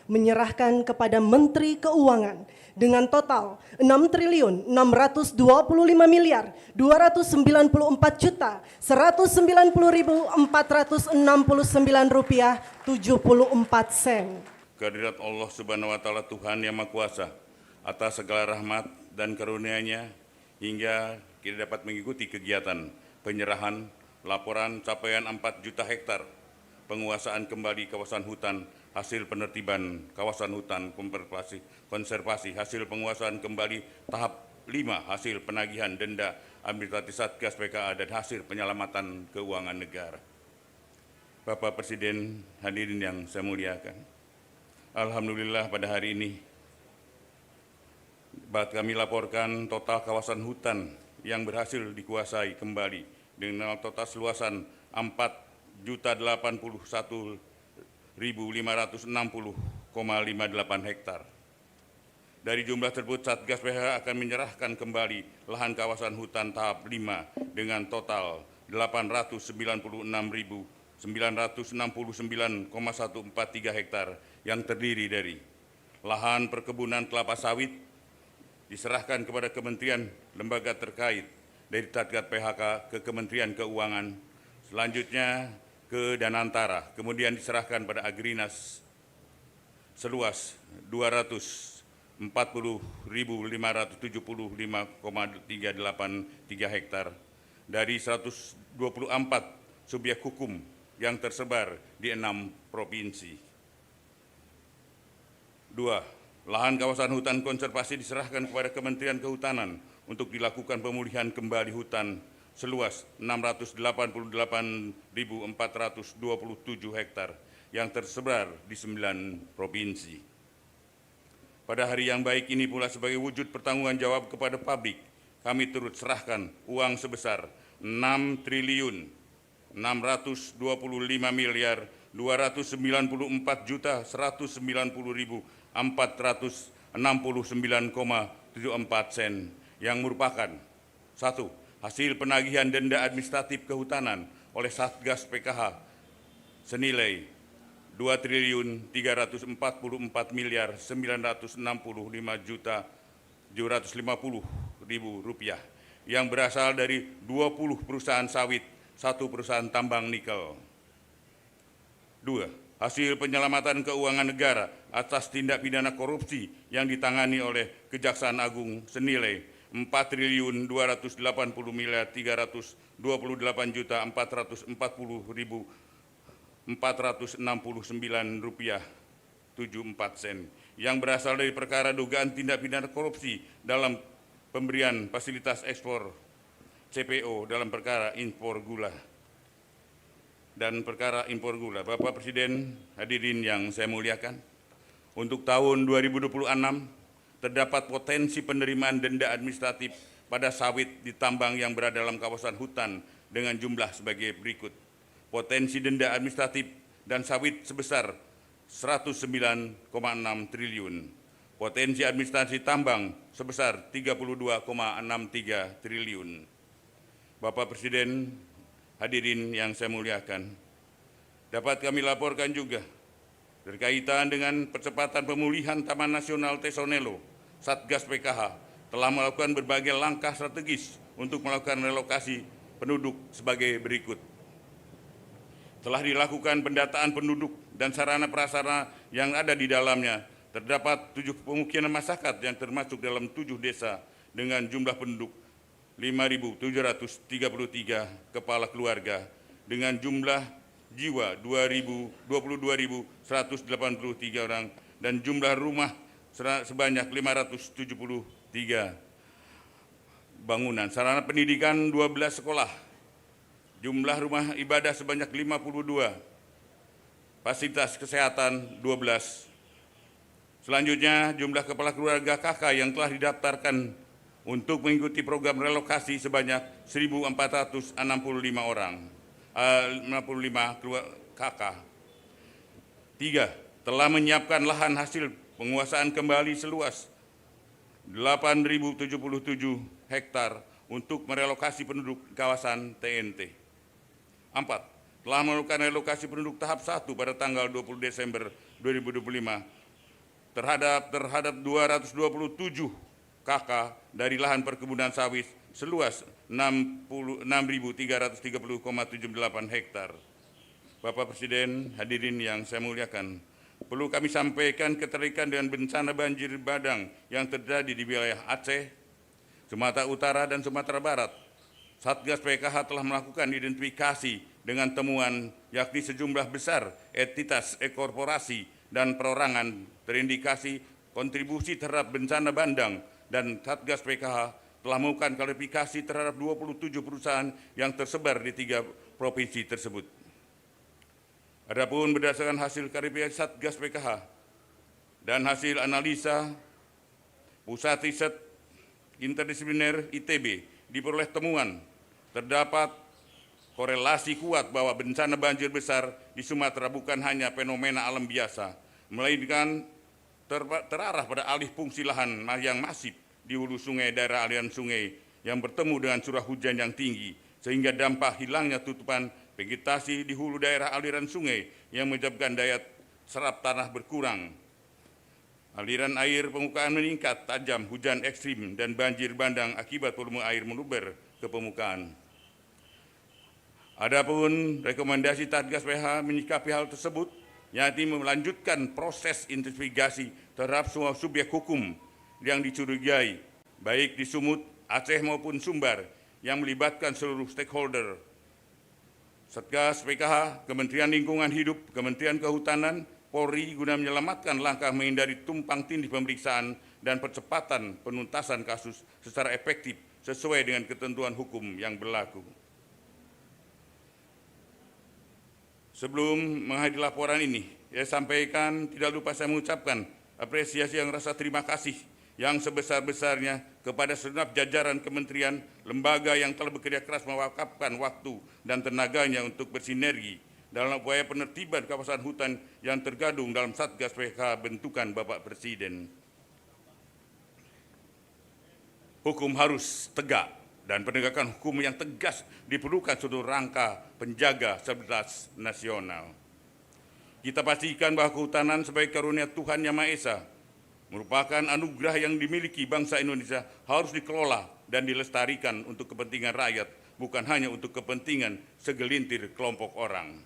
menyerahkan kepada Menteri Keuangan dengan total 6.625.294.190.469 rupiah 74 sen. Kehadirat Allah Subhanahu wa Ta'ala, Tuhan yang Maha Kuasa, atas segala rahmat dan karunia-Nya hingga kita dapat mengikuti kegiatan penyerahan laporan capaian 4 juta hektar penguasaan kembali kawasan hutan, hasil penertiban kawasan hutan konservasi, hasil penguasaan kembali tahap 5, hasil penagihan denda administratif Satgas PKH, dan hasil penyelamatan keuangan negara. Bapak Presiden, hadirin yang saya muliakan, alhamdulillah pada hari ini kami laporkan total kawasan hutan yang berhasil dikuasai kembali dengan total luasan 4.081.560,58 hektar. Dari jumlah tersebut, Satgas PKH akan menyerahkan kembali lahan kawasan hutan tahap 5 dengan total 896.969,143 hektar yang terdiri dari lahan perkebunan kelapa sawit diserahkan kepada kementerian lembaga terkait dari Satgas PKH ke Kementerian Keuangan, selanjutnya ke Danantara, kemudian diserahkan pada Agrinas seluas 240.575,383 hektar dari 124 subjek hukum yang tersebar di 6 provinsi. 2. Lahan kawasan hutan konservasi diserahkan kepada Kementerian Kehutanan untuk dilakukan pemulihan kembali hutan seluas 688.427 hektar yang tersebar di 9 provinsi. Pada hari yang baik ini pula, sebagai wujud pertanggungan jawab kepada publik, kami turut serahkan uang sebesar 6.255.290.190.469,74 sen yang merupakan 1. Hasil penagihan denda administratif kehutanan oleh Satgas PKH senilai 2.344.965.750.000 rupiah yang berasal dari 20 perusahaan sawit, 1 perusahaan tambang nikel. 2. Hasil penyelamatan keuangan negara atas tindak pidana korupsi yang ditangani oleh Kejaksaan Agung senilai 4.280.340.469 rupiah 74 sen yang berasal dari perkara dugaan tindak pidana korupsi dalam pemberian fasilitas ekspor CPO dalam perkara impor gula dan perkara impor gula. Bapak Presiden, hadirin yang saya muliakan, untuk tahun 2026 terdapat potensi penerimaan denda administratif pada sawit di tambang yang berada dalam kawasan hutan dengan jumlah sebagai berikut. Potensi denda administratif dan sawit sebesar 109,6 triliun. Potensi administrasi tambang sebesar 32,63 triliun. Bapak Presiden, hadirin yang saya muliakan, dapat kami laporkan juga berkaitan dengan percepatan pemulihan Taman Nasional Tesonelo, Satgas PKH telah melakukan berbagai langkah strategis untuk melakukan relokasi penduduk sebagai berikut. Telah dilakukan pendataan penduduk dan sarana prasarana yang ada di dalamnya. Terdapat 7 pemukiman masyarakat yang termasuk dalam 7 desa dengan jumlah penduduk 5.733 kepala keluarga dengan jumlah jiwa 22.183 orang dan jumlah rumah sebanyak 573 bangunan, sarana pendidikan 12 sekolah, jumlah rumah ibadah sebanyak 52, fasilitas kesehatan 12. Selanjutnya, jumlah kepala keluarga KK yang telah didaftarkan untuk mengikuti program relokasi sebanyak 1.465 orang, 65 KK. 3. Telah menyiapkan lahan hasil penguasaan kembali seluas 8.077 hektar untuk merelokasi penduduk kawasan TNT. 4. Telah melakukan relokasi penduduk tahap 1 pada tanggal 20 Desember 2025 terhadap 227 KK dari lahan perkebunan sawit seluas 66.330,78 hektar. Bapak Presiden, hadirin yang saya muliakan, perlu kami sampaikan keterkaitan dengan bencana banjir bandang yang terjadi di wilayah Aceh, Sumatera Utara, dan Sumatera Barat. Satgas PKH telah melakukan identifikasi dengan temuan yakni sejumlah besar entitas korporasi dan perorangan terindikasi kontribusi terhadap bencana bandang, dan Satgas PKH telah melakukan klarifikasi terhadap 27 perusahaan yang tersebar di 3 provinsi tersebut. Adapun berdasarkan hasil klarifikasi Satgas PKH dan hasil analisa Pusat Riset Interdisipliner ITB, diperoleh temuan terdapat korelasi kuat bahwa bencana banjir besar di Sumatera bukan hanya fenomena alam biasa, melainkan terarah pada alih fungsi lahan yang masif di hulu sungai daerah aliran sungai yang bertemu dengan curah hujan yang tinggi, sehingga dampak hilangnya tutupan vegetasi di hulu daerah aliran sungai yang menyebabkan daya serap tanah berkurang. Aliran air permukaan meningkat tajam, hujan ekstrim, dan banjir bandang akibat volume air meluber ke permukaan. Adapun rekomendasi Satgas PKH menyikapi hal tersebut, yakni melanjutkan proses investigasi terhadap semua subjek hukum yang dicurigai, baik di Sumut, Aceh maupun Sumbar, yang melibatkan seluruh stakeholder. Satgas PKH, Kementerian Lingkungan Hidup, Kementerian Kehutanan, Polri guna menyelamatkan langkah menghindari tumpang tindih pemeriksaan dan percepatan penuntasan kasus secara efektif sesuai dengan ketentuan hukum yang berlaku. Sebelum menghadiri laporan ini, saya sampaikan tidak lupa saya mengucapkan apresiasi yang rasa terima kasih yang sebesar-besarnya kepada segenap jajaran kementerian, lembaga yang telah bekerja keras mewakafkan waktu dan tenaganya untuk bersinergi dalam upaya penertiban kawasan hutan yang tergabung dalam Satgas PKH bentukan Bapak Presiden. Hukum harus tegak, dan penegakan hukum yang tegas diperlukan seluruh rangka penjaga stabilitas nasional. Kita pastikan bahwa kehutanan sebagai karunia Tuhan Yang Maha Esa merupakan anugerah yang dimiliki bangsa Indonesia, harus dikelola dan dilestarikan untuk kepentingan rakyat, bukan hanya untuk kepentingan segelintir kelompok orang.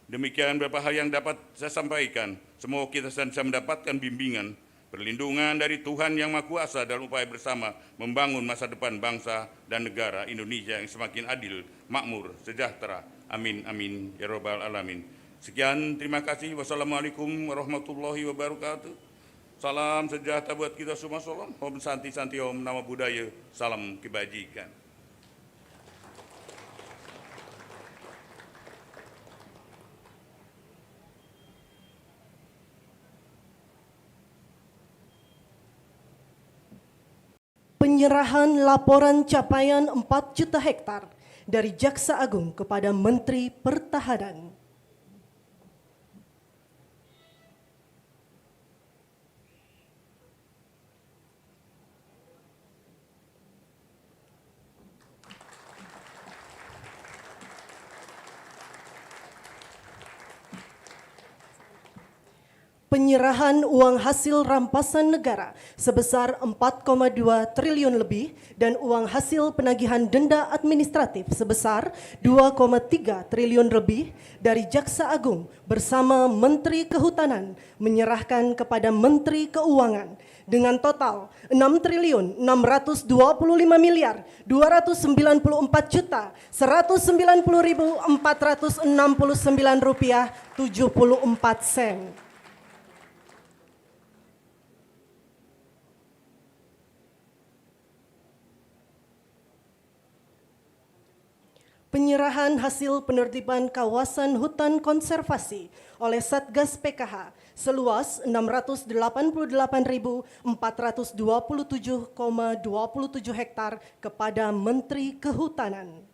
Demikian beberapa hal yang dapat saya sampaikan. Semoga kita bisa mendapatkan bimbingan, perlindungan dari Tuhan Yang Maha Kuasa dalam upaya bersama membangun masa depan bangsa dan negara Indonesia yang semakin adil, makmur, sejahtera. Amin, amin, ya robbal alamin. Sekian, terima kasih. Wassalamualaikum warahmatullahi wabarakatuh. Salam sejahtera buat kita semua. Salam. Om Santi Santi Om Nama Budaya. Salam kebajikan. Penyerahan laporan capaian 4 juta hektar dari Jaksa Agung kepada Menteri Pertahanan. Penyerahan uang hasil rampasan negara sebesar 4,2 triliun lebih dan uang hasil penagihan denda administratif sebesar 2,3 triliun lebih dari Jaksa Agung bersama Menteri Kehutanan menyerahkan kepada Menteri Keuangan dengan total 6.625.294.199 rupiah 74 sen. Penyerahan hasil penertiban kawasan hutan konservasi oleh Satgas PKH seluas 688.427,27 hektar kepada Menteri Kehutanan.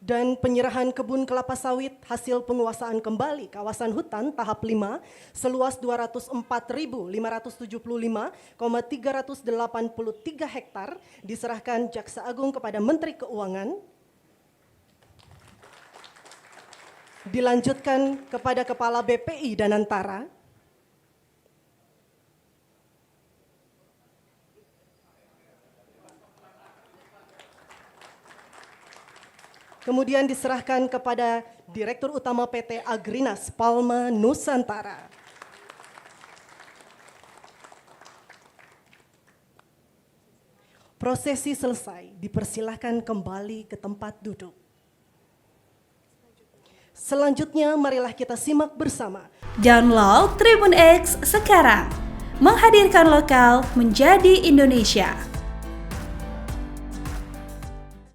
dan penyerahan kebun kelapa sawit hasil penguasaan kembali kawasan hutan tahap 5 seluas 204.575,383 hektar diserahkan Jaksa Agung kepada Menteri Keuangan. Dilanjutkan kepada Kepala BPI Danantara. Kemudian diserahkan kepada Direktur Utama PT Agrinas Palma Nusantara. Prosesi selesai, dipersilahkan kembali ke tempat duduk. Selanjutnya marilah kita simak bersama. Download Tribun X sekarang, menghadirkan lokal menjadi Indonesia.